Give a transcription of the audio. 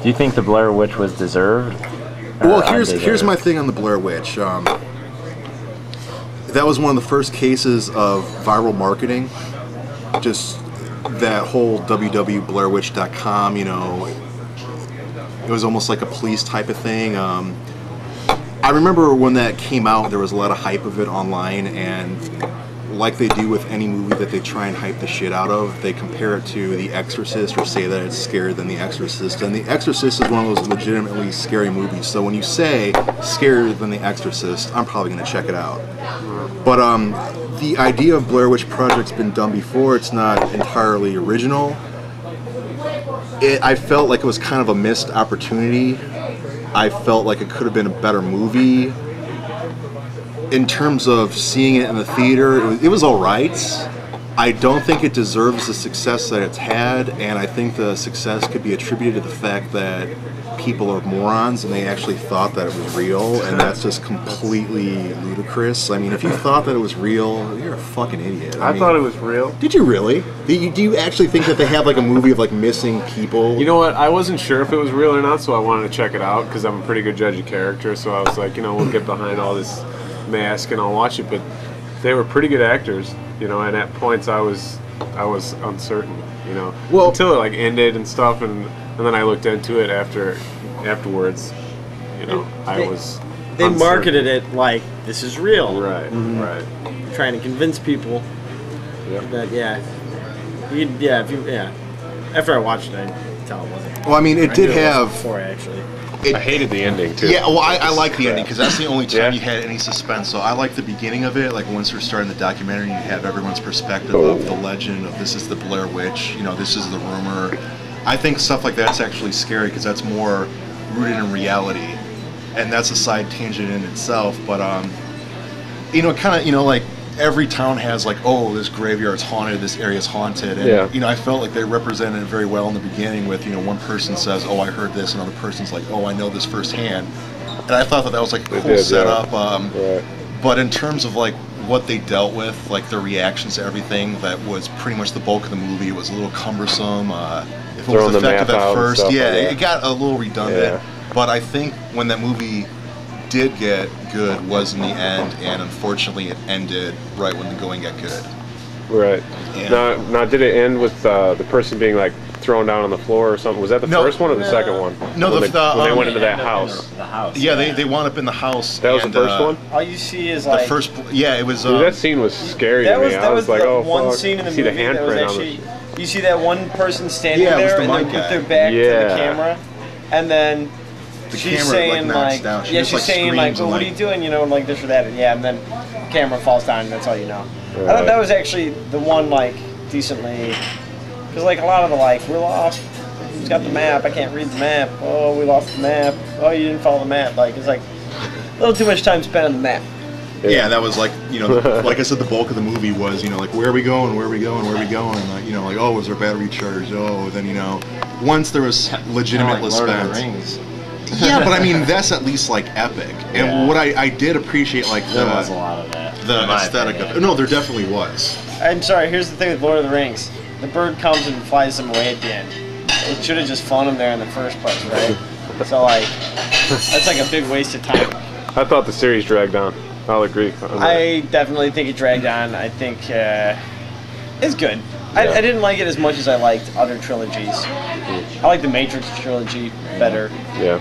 Do you think the Blair Witch was deserved? Well, here's my thing on the Blair Witch. That was one of the first cases of viral marketing. Just that whole www.blairwitch.com, you know, it was almost like a police type of thing. I remember when that came out, there was a lot of hype of it online, and like they do with any movie that they try and hype the shit out of, they compare it to The Exorcist or say that it's scarier than The Exorcist. And The Exorcist is one of those legitimately scary movies. So when you say scarier than The Exorcist, I'm probably going to check it out. But the idea of Blair Witch Project's been done before. It's not entirely original. I felt like it was kind of a missed opportunity. I felt like it could have been a better movie. In terms of seeing it in the theater, it was all right. I don't think it deserves the success that it's had, and I think the success could be attributed to the fact that people are morons and they actually thought that it was real, and that's just completely ludicrous. I mean, if you thought that it was real, you're a fucking idiot. I thought it was real. Did you really? Do you actually think that they have like a movie of like missing people? You know what? I wasn't sure if it was real or not, so I wanted to check it out because I'm a pretty good judge of character. So I was like, you know, we'll get behind all this mask and I'll watch it. But they were pretty good actors, you know. And at points I was uncertain, you know, until it like ended and stuff, and then I looked into it afterwards. You know, I was. They marketed it like this is real, right? Mm-hmm. Right. Trying to convince people that After I watched it, I could tell it wasn't. Well, I mean, it did have. Before actually. I hated the ending too. Yeah, well, I like the ending because that's the only time you had any suspense. So I like the beginning of it. Like once you're starting the documentary, you have everyone's perspective of the legend of this is the Blair Witch. You know, this is the rumor. I think stuff like that's actually scary because that's more rooted in reality, and that's a side tangent in itself. But you know, kind of, you know, like every town has like, oh, this graveyard's haunted, this area's haunted, and you know, I felt like they represented it very well in the beginning with, you know, one person says, oh, I heard this, another person's like, oh, I know this firsthand, and I thought that was like a cool setup. But in terms of like what they dealt with, like their reactions to everything, that was pretty much the bulk of the movie. It was a little cumbersome. If it was effective at first, it got a little redundant. But I think when that movie did get good was in the end, and unfortunately it ended right when the going got good. Right. Now did it end with the person being like thrown down on the floor or something? Was that the first one or the second one? No, when they went into that house. The house. Yeah, they wound up in the house. That was the first one? All you see is like... The first, it was... Dude, that scene was scary to me. I was like, oh, one scene in the movie the handprint that was actually... You see that one person standing there and they put their back to the camera, and then... she's saying like, she's saying like, well, what are you doing? You know, like this or that, and then the camera falls down, and that's all you know. Right. I thought that was actually the one like decently, because like a lot of the like, we're lost. Who's got the map? I can't read the map. Oh, we lost the map. Oh, you didn't follow the map. Like it's like a little too much time spent on the map. Yeah, that was like, you know, like I said, the bulk of the movie was, you know, like where are we going? Where are we going? Where are we going? And like, you know, like, oh, was our battery charged? Oh, then, you know, once there was legitimate suspense. Yeah, but I mean, that's at least like epic. And what I did appreciate, like there was a lot of that. The aesthetic of it. No, there definitely was. I'm sorry. Here's the thing with Lord of the Rings: the bird comes and flies them away at the end. It should have just flown them there in the first place, right? So like, that's like a big waste of time. I thought the series dragged on. I'll agree. I definitely think it dragged on. I think it's good. I didn't like it as much as I liked other trilogies. I like the Matrix trilogy better. Yeah.